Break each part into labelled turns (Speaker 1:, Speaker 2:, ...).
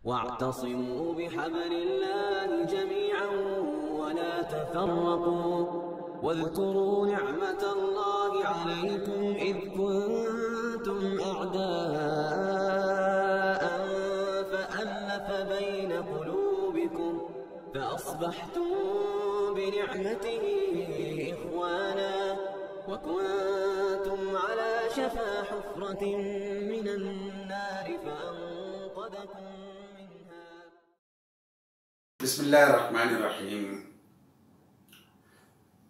Speaker 1: واعتصموا بحبل الله جميعا ولا تفرقوا واذكروا نعمة الله عليكم إذ كنتم أعداء فألف بين قلوبكم فأصبحتم بنعمته إخوانا وكنتم على شفا حفرة من النار فأنقذكم منها.
Speaker 2: بسم الله الرحمن الرحيم.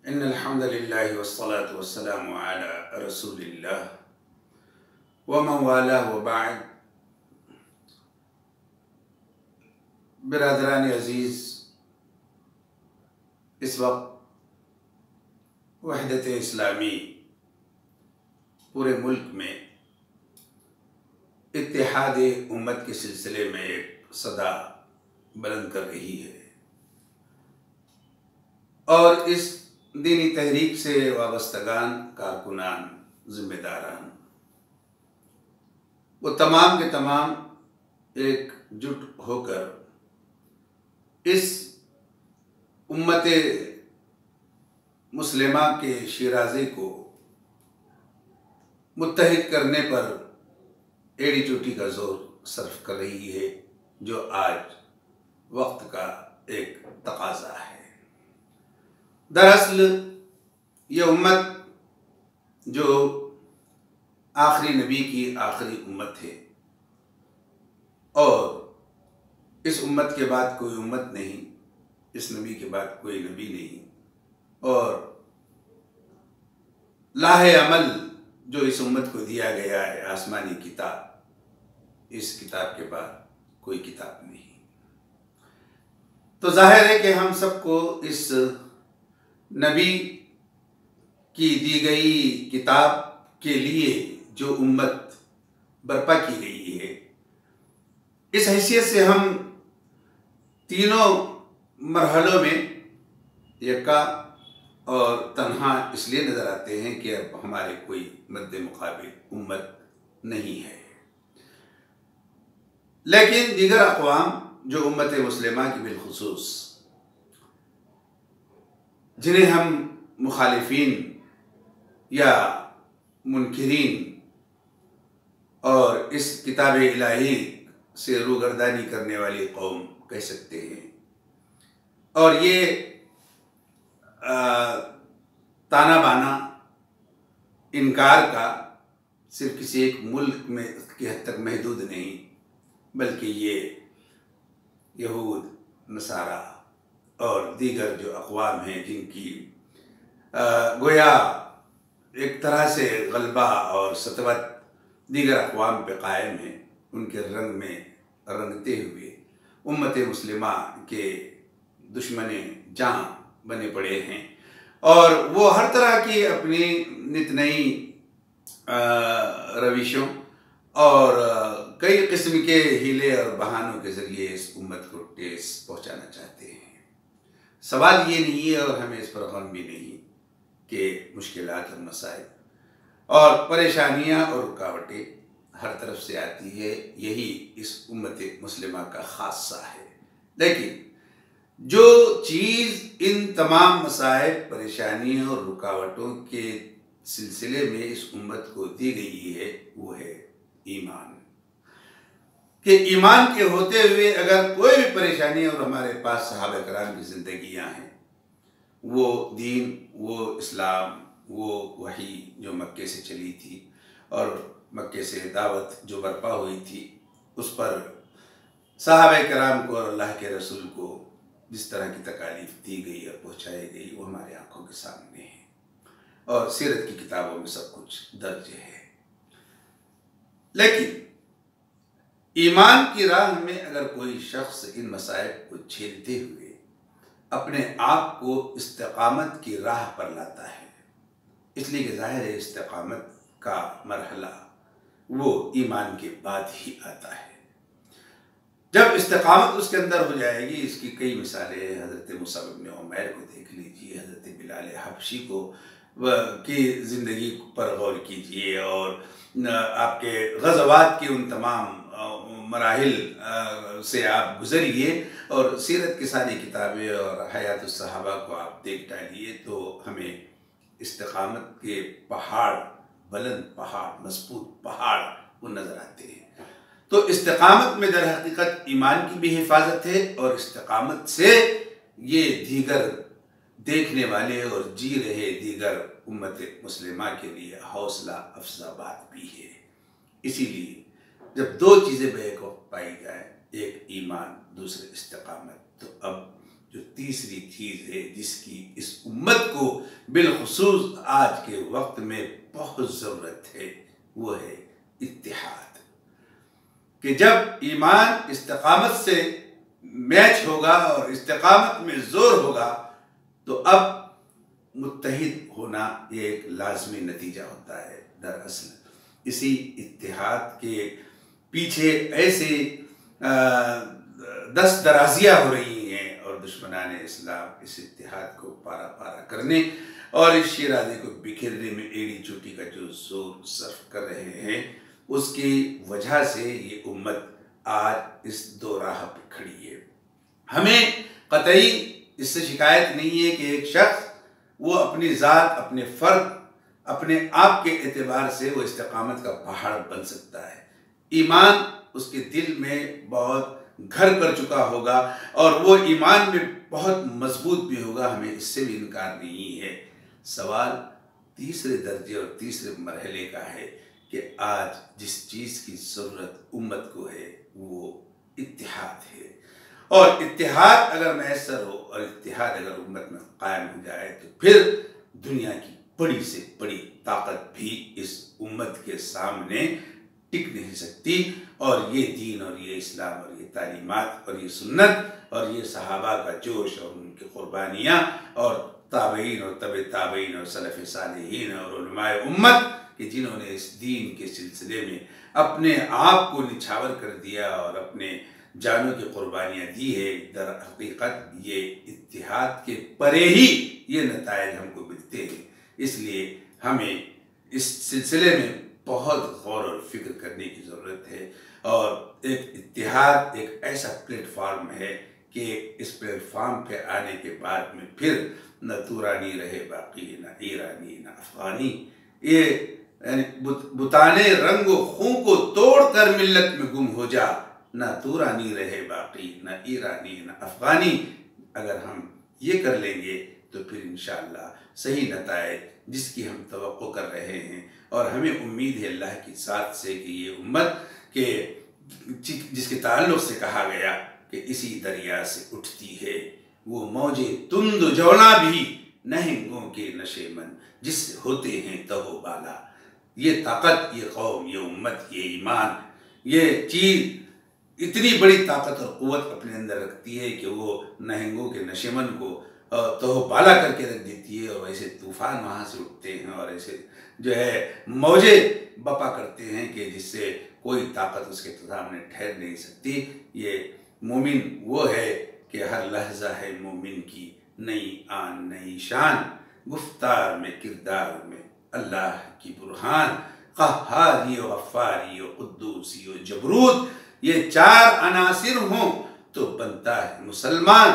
Speaker 2: إن الحمد لله والصلاة والسلام على رسول الله ومن والاه وبعد. برادران عزیز، اس وقت وحدت اسلامی پورے ملک میں اتحاد امت کے سلسلے میں ایک صدا بلند کر رہی ہے، اور اس دینی تحریک سے وابستگان، کارکنان، ذمہ داران، وہ تمام کے تمام ایک جٹ ہو کر اس امت مسلمہ کے شیرازے کو متحد کرنے پر ایڑی چوٹی کا زور صرف کر رہی ہے، جو آج وقت کا ایک تقاضا ہے۔ دراصل یہ امت جو آخری نبی کی آخری امت ہے، اور اس امت کے بعد کوئی امت نہیں، اس نبی کے بعد کوئی نبی نہیں، اور لاہ عمل جو اس امت کو دیا گیا ہے، آسمانی کتاب، اس کتاب کے بعد کوئی کتاب نہیں۔ تو ظاہر ہے کہ ہم سب کو اس نبی کی دی گئی کتاب کے لیے جو امت برپا کی گئی ہے، اس حیثیت سے ہم تینوں مرحلوں میں یکا اور تنہا اس لیے نظر آتے ہیں کہ اب ہمارے کوئی مد مقابل امت نہیں ہے، لیکن دیگر اقوام جو امت مسلمہ کی بالخصوص، جنہیں ہم مخالفین یا منکرین اور اس کتاب الہی سے روگردانی کرنے والی قوم کہہ سکتے ہیں، اور یہ تانا بانا انکار کا صرف کسی ایک ملک میں کی حد تک محدود نہیں، بلکہ یہ یہود، نصارہ اور دیگر جو اقوام ہیں جن کی گویا ایک طرح سے غلبہ اور سطوت دیگر اقوام پہ قائم ہے، ان کے رنگ میں رنگتے ہوئے امت مسلمہ کے دشمن جاں بنے پڑے ہیں، اور وہ ہر طرح کی اپنی نت نئی روشوں اور کئی قسم کے ہیلے اور بہانوں کے ذریعے اس امت کو ٹھیس پہنچانا چاہتے ہیں۔ سوال یہ نہیں ہے، اور ہمیں اس پر غم بھی نہیں، کہ مشکلات اور مسائل اور پریشانیاں اور رکاوٹیں ہر طرف سے آتی ہے، یہی اس امت مسلمہ کا خاصہ ہے، لیکن جو چیز ان تمام مسائل، پریشانیوں اور رکاوٹوں کے سلسلے میں اس امت کو دی گئی ہے، وہ ہے ایمان۔ کہ ایمان کے ہوتے ہوئے اگر کوئی بھی پریشانی، اور ہمارے پاس صحابہ کرام کی زندگیاں ہیں، وہ دین، وہ اسلام، وہ وحی جو مکے سے چلی تھی اور مکے سے دعوت جو برپا ہوئی تھی، اس پر صحابہ کرام کو اور اللہ کے رسول کو جس طرح کی تکالیف دی گئی اور پہنچائی گئی، وہ ہمارے آنکھوں کے سامنے ہے، اور سیرت کی کتابوں میں سب کچھ درج ہے۔ لیکن ایمان کی راہ میں اگر کوئی شخص ان مسائل کو جھیلتے ہوئے اپنے آپ کو استقامت کی راہ پر لاتا ہے، اس لیے کہ ظاہر ہے استقامت کا مرحلہ وہ ایمان کے بعد ہی آتا ہے۔ جب استقامت اس کے اندر ہو جائے گی، اس کی کئی مثالیں ہیں، حضرت مصعب بن عمیر کو دیکھ لیجئے، حضرت بلال حبشی کو کی زندگی پر غور کیجئے، اور آپ کے غزوات کی ان تمام مراحل سے آپ گزریے اور سیرت کی ساری کتابیں اور حیات الصحابہ کو آپ دیکھ ڈالیے تو ہمیں استقامت کے پہاڑ، بلند پہاڑ، مضبوط پہاڑ وہ نظر آتے ہیں۔ تو استقامت میں در حقیقت ایمان کی بھی حفاظت ہے، اور استقامت سے یہ دیگر دیکھنے والے اور جی رہے دیگر امت مسلمہ کے لیے حوصلہ افزا بات بھی ہے۔ اسی لیے جب دو چیزیں بیک وقت پائی جائیں، ایک ایمان، دوسرے استقامت، تو اب جو تیسری چیز ہے جس کی اس امت کو بالخصوص آج کے وقت میں بہت ضرورت ہے، وہ ہے اتحاد۔ کہ جب ایمان استقامت سے میچ ہوگا اور استقامت میں زور ہوگا تو اب متحد ہونا ایک لازمی نتیجہ ہوتا ہے۔ دراصل اسی اتحاد کے پیچھے ایسے دست درازیاں ہو رہی ہیں، اور دشمنان اسلام اس اتحاد کو پارا پارا کرنے اور اس شیرازے کو بکھیرنے میں ایڑی چوٹی کا جو زور صرف کر رہے ہیں، اس کی وجہ سے یہ امت آج اس دو راہ پہ کھڑی ہے۔ ہمیں قطعی اس سے شکایت نہیں ہے کہ ایک شخص وہ اپنی ذات، اپنے فرد، اپنے آپ کے اعتبار سے وہ استقامت کا پہاڑ بن سکتا ہے۔ ایمان اس کے دل میں بہت گھر کر چکا ہوگا اور وہ ایمان میں بہت مضبوط بھی ہوگا، ہمیں اس سے بھی انکار نہیں ہے۔ سوال تیسرے درجے اور تیسرے مرحلے کا ہے کہ آج جس چیز کی ضرورت امت کو ہے وہ اتحاد ہے، اور اتحاد اگر میسر ہو اور اتحاد اگر امت میں قائم ہو جائے تو پھر دنیا کی بڑی سے بڑی طاقت بھی اس امت کے سامنے ٹک نہیں سکتی، اور یہ دین اور یہ اسلام اور یہ تعلیمات اور یہ سنت اور یہ صحابہ کا جوش اور ان کی قربانیاں اور تابعین اور تبع تابعین اور سلف صالحین اور علماء امت کہ جنہوں نے اس دین کے سلسلے میں اپنے آپ کو نچھاور کر دیا اور اپنے جانوں کی قربانیاں دی ہے، در حقیقت یہ اتحاد کے پرے ہی یہ نتائج ہم کو ملتے ہیں۔ اس لیے ہمیں اس سلسلے میں بہت غور اور فکر کرنے کی ضرورت ہے، اور ایک اتحاد ایک ایسا پلیٹ فارم ہے کہ اس پلیٹ فارم پہ آنے کے بعد میں پھر نہ تورانی رہے باقی، نہ ایرانی، نہ افغانی، یہ یعنی بتانے رنگ و خون کو توڑ کر ملت میں گم ہو جا، نہ تورانی رہے باقی، نہ ایرانی، نہ افغانی۔ اگر ہم یہ کر لیں گے تو پھر انشاءاللہ صحیح نتائج جس کی ہم توقع کر رہے ہیں، اور ہمیں امید ہے اللہ کی ذات سے کہ یہ امت کہ جس کے تعلق سے کہا گیا کہ اسی دریا سے اٹھتی ہے وہ موجے تند و جونا بھی، نہنگوں کے نشے من جس سے ہوتے ہیں تہو بالا۔ یہ طاقت، یہ قوم، یہ امت، یہ ایمان، یہ چیز اتنی بڑی طاقت اور قوت اپنے اندر رکھتی ہے کہ وہ نہنگوں کے نشیمن کو تہو بالا کر کے رکھ دیتی ہے، اور ایسے طوفان وہاں سے اٹھتے ہیں اور ایسے جو ہے موجے بپا کرتے ہیں کہ جس سے کوئی طاقت اس کے سامنے ٹھہر نہیں سکتی۔ یہ مومن وہ ہے کہ ہر لحظہ ہے مومن کی نئی آن نئی شان، گفتار میں کردار میں اللہ کی برہان، قہاری و غفاری و قدوسی و جبروت، یہ چار عناصر ہوں تو بنتا ہے مسلمان،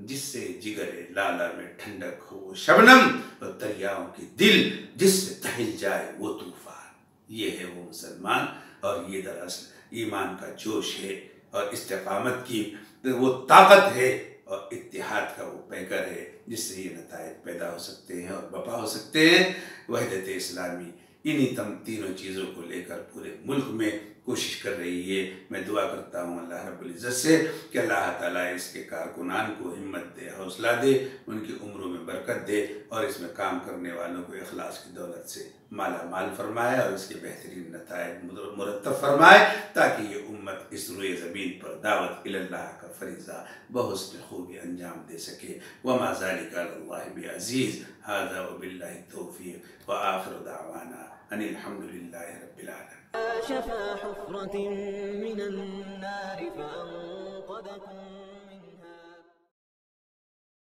Speaker 2: جس سے جگر لالا میں ٹھنڈک ہو وہ شبنم، اور دریاؤں کے دل جس سے دہل جائے وہ طوفان۔ یہ ہے وہ مسلمان، اور یہ دراصل ایمان کا جوش ہے، اور استقامت کی وہ طاقت ہے، اور اتحاد کا وہ پیکر ہے جس سے یہ نتائج پیدا ہو سکتے ہیں اور بپا ہو سکتے ہیں۔ وحدت اسلامی انہی تینوں چیزوں کو لے کر پورے ملک میں کوشش کر رہی ہے۔ میں دعا کرتا ہوں اللہ رب العزت سے کہ اللہ تعالیٰ اس کے کارکنان کو ہمت دے، حوصلہ دے، ان کی عمروں میں برکت دے، اور اس میں کام کرنے والوں کو اخلاص کی دولت سے مالا مال فرمائے، اور اس کے بہترین نتائج مرتب فرمائے، تاکہ یہ امت اس روئے زمین پر دعوت اللہ کا فریضہ بحسن خوبی انجام دے سکے۔ وما ذلك علی اللہ بعزیز۔ ھذا وباللہ التوفیق، وآخر دعوانا ان الحمد للہ رب العالمین۔
Speaker 1: شفا حفرة من النار فأنقذكم